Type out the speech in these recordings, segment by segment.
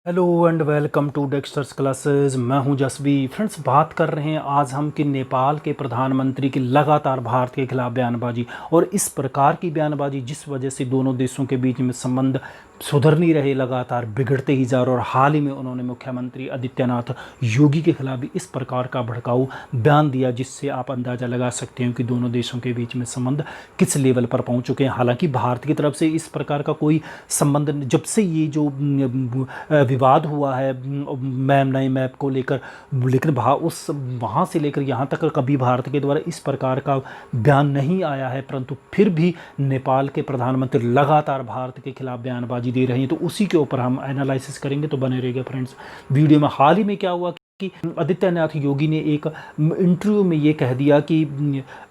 Hello and welcome to Dexter's classes. मैं हूं जसवी। Friends, बात कर रहे हैं आज हम कि नेपाल के प्रधानमंत्री की लगातार भारत के खिलाफ बयानबाजी और इस प्रकार की बयानबाजी जिस वजह से दोनों देशों के बीच में संबंध सुधर नहीं रहे, लगातार बिगड़ते ही जा रहे। और हाल ही में उन्होंने मुख्यमंत्री आदित्यनाथ योगी के खिलाफ भी इस प्रकार का भड़काऊ बयान दिया, जिससे आप अंदाज़ा लगा सकते हैं कि दोनों देशों के बीच में संबंध किस लेवल पर पहुंच चुके हैं। हालांकि भारत की तरफ से इस प्रकार का कोई संबंध जब से ये जो विवाद हुआ है नए मैप को लेकर, लेकिन उस वहाँ से लेकर यहाँ तक कभी भारत के द्वारा इस प्रकार का बयान नहीं आया है। परंतु फिर भी नेपाल के प्रधानमंत्री लगातार भारत के खिलाफ बयानबाजी दे रहे हैं, तो उसी के ऊपर हम एनालिसिस करेंगे। तो बने रहिएगा फ्रेंड्स वीडियो में। हाल ही में क्या हुआ कि आदित्यनाथ योगी ने एक इंटरव्यू में ये कह दिया कि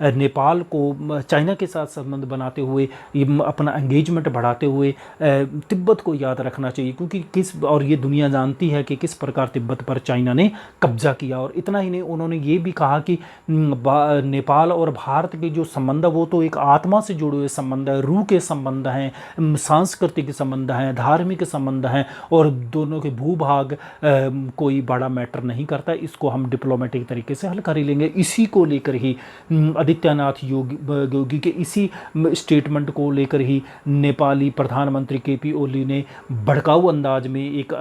नेपाल को चाइना के साथ संबंध बनाते हुए, अपना एंगेजमेंट बढ़ाते हुए तिब्बत को याद रखना चाहिए, क्योंकि और ये दुनिया जानती है कि किस प्रकार तिब्बत पर चाइना ने कब्जा किया। और इतना ही नहीं, उन्होंने ये भी कहा कि नेपाल और भारत के जो संबंध है वो तो एक आत्मा से जुड़े हुए संबंध है, रूह के संबंध हैं, सांस्कृतिक संबंध हैं, धार्मिक संबंध हैं, और दोनों के भूभाग कोई बड़ा मैटर नहीं करता। इसको हम डिप्लोमेटिक तरीके से हल कर ही लेंगे। इसी को लेकर ही आदित्यनाथ योगी के इसी स्टेटमेंट को लेकर ही नेपाली प्रधानमंत्री केपी ओली ने भड़काऊ अंदाज में एक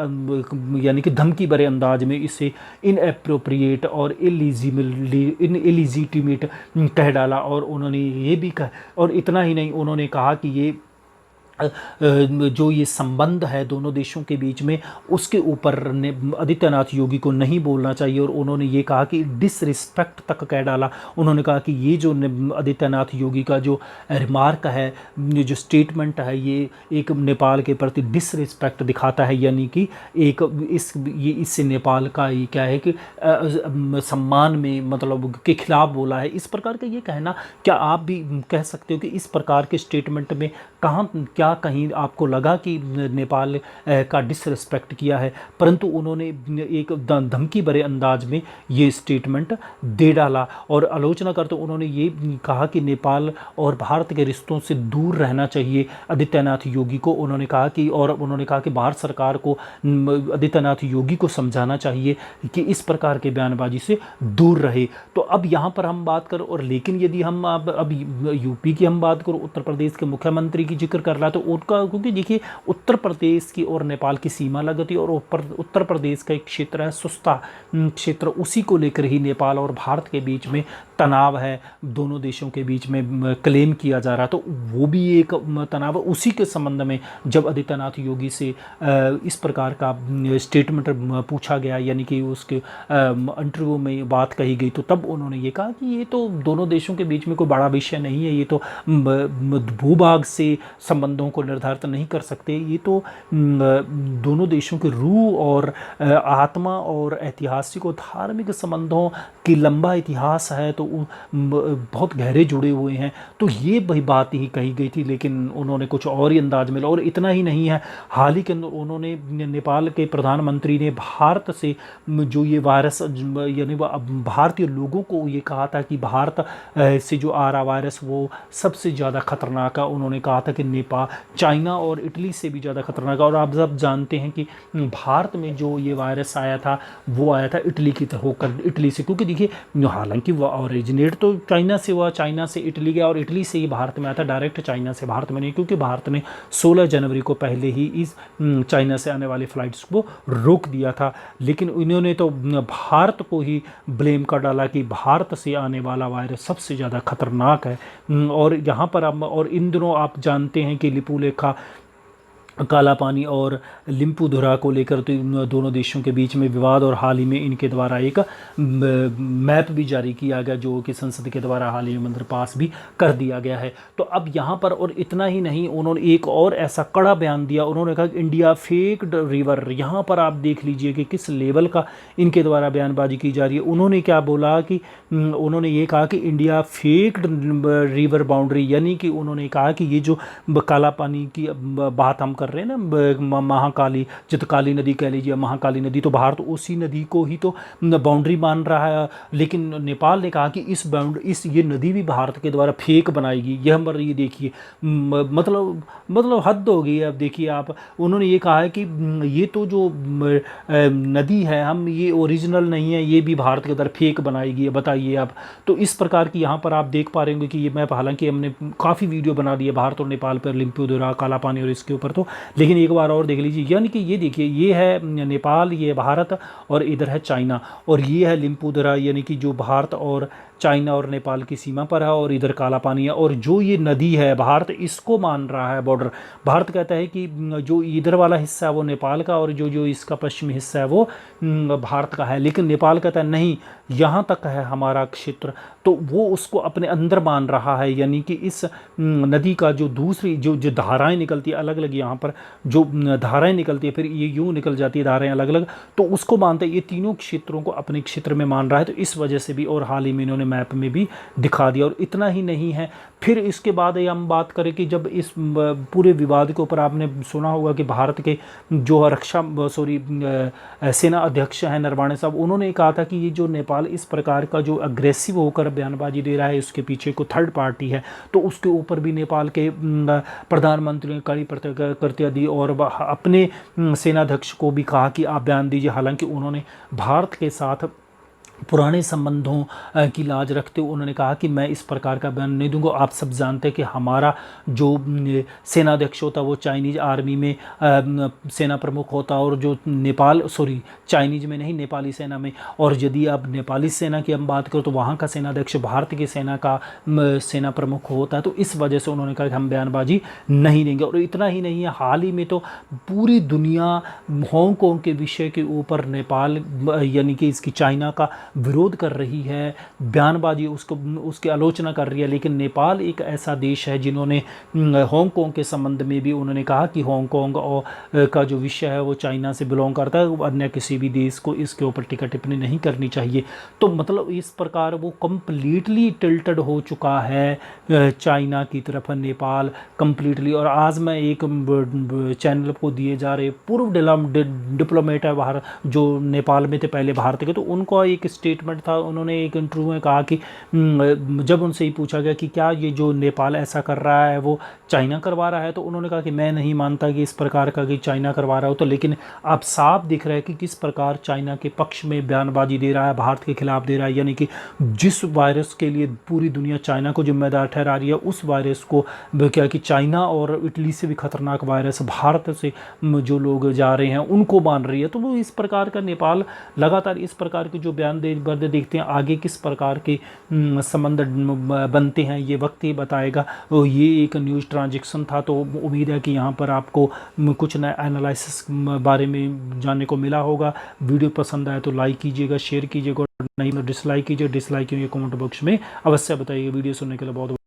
यानी कि धमकी भरे अंदाज में इसे इनएप्रोप्रिएट और इलिजिटिमेट कह डाला। और उन्होंने ये भी कहा, और इतना ही नहीं, उन्होंने कहा कि ये जो ये संबंध है दोनों देशों के बीच में, उसके ऊपर आदित्यनाथ योगी को नहीं बोलना चाहिए। और उन्होंने ये कहा कि डिसरिस्पेक्ट तक कह डाला। उन्होंने कहा कि ये जो आदित्यनाथ योगी का जो रिमार्क है, जो स्टेटमेंट है, ये एक नेपाल के प्रति डिसरिस्पेक्ट दिखाता है, यानी कि एक इससे नेपाल का ये क्या है कि सम्मान में मतलब के खिलाफ बोला है। इस प्रकार का ये कहना, क्या आप भी कह सकते हो कि इस प्रकार के स्टेटमेंट में कहाँ क्या कहीं आपको लगा कि नेपाल का डिसरिस्पेक्ट किया है? परंतु उन्होंने एक धमकी भरे अंदाज में ये स्टेटमेंट दे डाला। और आलोचना करते उन्होंने ये कहा कि नेपाल और भारत के रिश्तों से दूर रहना चाहिए आदित्यनाथ योगी को। उन्होंने कहा कि भारत सरकार को आदित्यनाथ योगी को समझाना चाहिए कि इस प्रकार के बयानबाजी से दूर रहे। तो अब यहाँ पर हम बात करें, और लेकिन यदि हम अब यूपी की हम बात करो, उत्तर प्रदेश के मुख्यमंत्री की जिक्र कर रहा है, तो उनका, क्योंकि देखिए उत्तर प्रदेश की और नेपाल की सीमा लगती है, और उत्तर प्रदेश का एक क्षेत्र है सुस्ता क्षेत्र, उसी को लेकर ही नेपाल और भारत के बीच में तनाव है, दोनों देशों के बीच में क्लेम किया जा रहा। तो वो भी एक तनाव, उसी के संबंध में जब आदित्यनाथ योगी से इस प्रकार का स्टेटमेंट पूछा गया, यानी कि उसके इंटरव्यू में बात कही गई, तो तब उन्होंने ये कहा कि ये तो दोनों देशों के बीच में कोई बड़ा विषय नहीं है, ये तो भूभाग से संबंधों को निर्धारित नहीं कर सकते, ये तो दोनों देशों के रूह और आत्मा और ऐतिहासिक और धार्मिक संबंधों की लंबा इतिहास है, तो बहुत गहरे जुड़े हुए हैं। तो ये वही बात ही कही गई थी, लेकिन उन्होंने कुछ और ही अंदाज में। और इतना ही नहीं है, हाल ही के अंदर उन्होंने नेपाल के प्रधानमंत्री ने भारत से जो ये वायरस, यानी भारतीय लोगों को ये कहा था कि भारत से जो आ रहा वायरस वो सबसे ज़्यादा खतरनाक है। उन्होंने कहा था कि नेपाल, चाइना और इटली से भी ज़्यादा खतरनाक है। और आप सब जानते हैं कि भारत में जो ये वायरस आया था वो आया था इटली की तरह होकर, इटली से, क्योंकि देखिए हालांकि वो ओरिजिनेट तो चाइना से हुआ, चाइना से इटली गया और इटली से ही भारत में आया था, डायरेक्ट चाइना से भारत में नहीं, क्योंकि भारत ने 16 जनवरी को पहले ही इस चाइना से आने वाली फ़्लाइट्स को रोक दिया था। लेकिन इन्होंने तो भारत को ही ब्लेम कर डाला कि भारत से आने वाला वायरस सबसे ज़्यादा खतरनाक है। और यहाँ पर अब, और इन दिनों आप जानते हैं कि लिपुलेखा, काला पानी और लिम्पुधुरा को लेकर तो दोनों देशों के बीच में विवाद, और हाल ही में इनके द्वारा एक मैप भी जारी किया गया, जो कि संसद के द्वारा हाल ही में मंत्र पास भी कर दिया गया है। तो अब यहाँ पर, और इतना ही नहीं, उन्होंने एक और ऐसा कड़ा बयान दिया। उन्होंने कहा कि इंडिया फेक्ड रिवर। यहाँ पर आप देख लीजिए कि किस लेवल का इनके द्वारा बयानबाजी की जा रही है। उन्होंने क्या बोला कि उन्होंने ये कहा कि इंडिया फेक्ड रिवर बाउंड्री, यानी कि उन्होंने कहा कि ये जो काला पानी की बात हम कर रहे हैं ना, महाकाली चितकाली नदी कह लीजिए, महाकाली नदी, तो भारत उसी नदी को ही तो बाउंड्री मान रहा है। लेकिन नेपाल ने कहा कि इस ये नदी भी भारत के द्वारा फेक बनाएगी। यह मर ये देखिए, मतलब हद हो गई है। अब देखिए आप, उन्होंने ये कहा है कि ये तो जो नदी है, हम ये ओरिजिनल नहीं है, ये भी भारत के द्वारा फेक बनाएगी। बताइए आप। तो इस प्रकार की यहाँ पर आप देख पा रहे होंगे कि ये मैप, हालांकि हमने काफ़ी वीडियो बना दी है भारत और नेपाल पर, लिम्पियोदरा, काला पानी और इसके ऊपर, तो लेकिन एक बार और देख लीजिए। यानी कि ये देखिए, ये है नेपाल, ये भारत, और इधर है चाइना, और ये है लिम्पियोदरा, यानी कि जो भारत और चाइना और नेपाल की सीमा पर है, और इधर काला पानी है। और जो ये नदी है, भारत इसको मान रहा है बॉर्डर। भारत कहता है कि जो इधर वाला हिस्सा है वो नेपाल का, और जो इसका पश्चिमी हिस्सा है वो भारत का है। लेकिन नेपाल कहता है नहीं, यहाँ तक है हमारा क्षेत्र, तो वो उसको अपने अंदर मान रहा है। यानी कि इस नदी का जो दूसरी जो धाराएं निकलती है अलग अलग, यहाँ पर जो धाराएं निकलती है, फिर ये यूँ निकल जाती है धाराएं अलग अलग, तो उसको मानते हैं। ये तीनों क्षेत्रों को अपने क्षेत्र में मान रहा है। तो इस वजह से भी, और हाल ही में इन्होंने मैप में भी दिखा दिया। और इतना ही नहीं है, फिर इसके बाद ये हम बात करें कि जब इस पूरे विवाद के ऊपर आपने सुना होगा कि भारत के जो सेना अध्यक्ष हैं नरवाणे साहब, उन्होंने कहा था कि ये जो नेपाल इस प्रकार का जो अग्रेसिव होकर बयानबाजी दे रहा है, उसके पीछे कोई थर्ड पार्टी है। तो उसके ऊपर भी नेपाल के प्रधानमंत्री ने कड़ी प्रतिक्रिया दी, और अपने सेनाध्यक्ष को भी कहा कि आप बयान दीजिए। हालांकि उन्होंने भारत के साथ पुराने संबंधों की लाज रखते हुए उन्होंने कहा कि मैं इस प्रकार का बयान नहीं दूंगा। आप सब जानते हैं कि हमारा जो सेनाध्यक्ष होता वो चाइनीज़ आर्मी में सेना प्रमुख होता, और जो चाइनीज़ में नहीं, नेपाली सेना में। और यदि अब नेपाली सेना की हम बात करें तो वहाँ का सेनाध्यक्ष भारत की सेना का सेना प्रमुख होता है। तो इस वजह से उन्होंने कहा कि हम बयानबाजी नहीं देंगे। और इतना ही नहीं है, हाल ही में तो पूरी दुनिया हांगकांग के विषय के ऊपर नेपाल यानी कि इसकी चाइना का विरोध कर रही है, बयानबाजी उसकी आलोचना कर रही है। लेकिन नेपाल एक ऐसा देश है जिन्होंने हांगकांग के संबंध में भी उन्होंने कहा कि हांगकांग और का जो विषय है वो चाइना से बिलोंग करता है, अन्य किसी भी देश को इसके ऊपर टीका टिप्पणी नहीं करनी चाहिए। तो मतलब इस प्रकार वो कंप्लीटली टिल्टेड हो चुका है चाइना की तरफ नेपाल कंप्लीटली। और आज मैं एक चैनल को दिए जा रहे पूर्व डिप्लोमेट है बाहर जो नेपाल में थे पहले भारत के, तो उनको एक स्टेटमेंट था। उन्होंने एक इंटरव्यू में कहा कि जब उनसे ही पूछा गया कि क्या ये जो नेपाल ऐसा कर रहा है वो चाइना करवा रहा है, तो उन्होंने कहा कि मैं नहीं मानता कि इस प्रकार का कि चाइना करवा रहा हो। तो लेकिन आप साफ दिख रहा है कि किस प्रकार चाइना के पक्ष में बयानबाजी दे रहा है, भारत के खिलाफ दे रहा है। यानी कि जिस वायरस के लिए पूरी दुनिया चाइना को जिम्मेदार ठहरा रही है, उस वायरस को क्या कि चाइना और इटली से भी खतरनाक वायरस भारत से जो लोग जा रहे हैं उनको मान रही है। तो वो इस प्रकार का नेपाल लगातार इस प्रकार के जो बयान देखते हैं, आगे किस प्रकार के संबंध बनते हैं ये वक्त ही बताएगा। ये एक न्यूज़ ट्रांजैक्शन था, तो उम्मीद है कि यहाँ पर आपको कुछ नया एनालिसिस बारे में जानने को मिला होगा। वीडियो पसंद आए तो लाइक कीजिएगा, शेयर कीजिएगा, नहीं तो डिसलाइक कीजिए। डिसलाइक कीजिए, कमेंट बॉक्स में अवश्य बताइए। वीडियो सुनने के लिए बहुत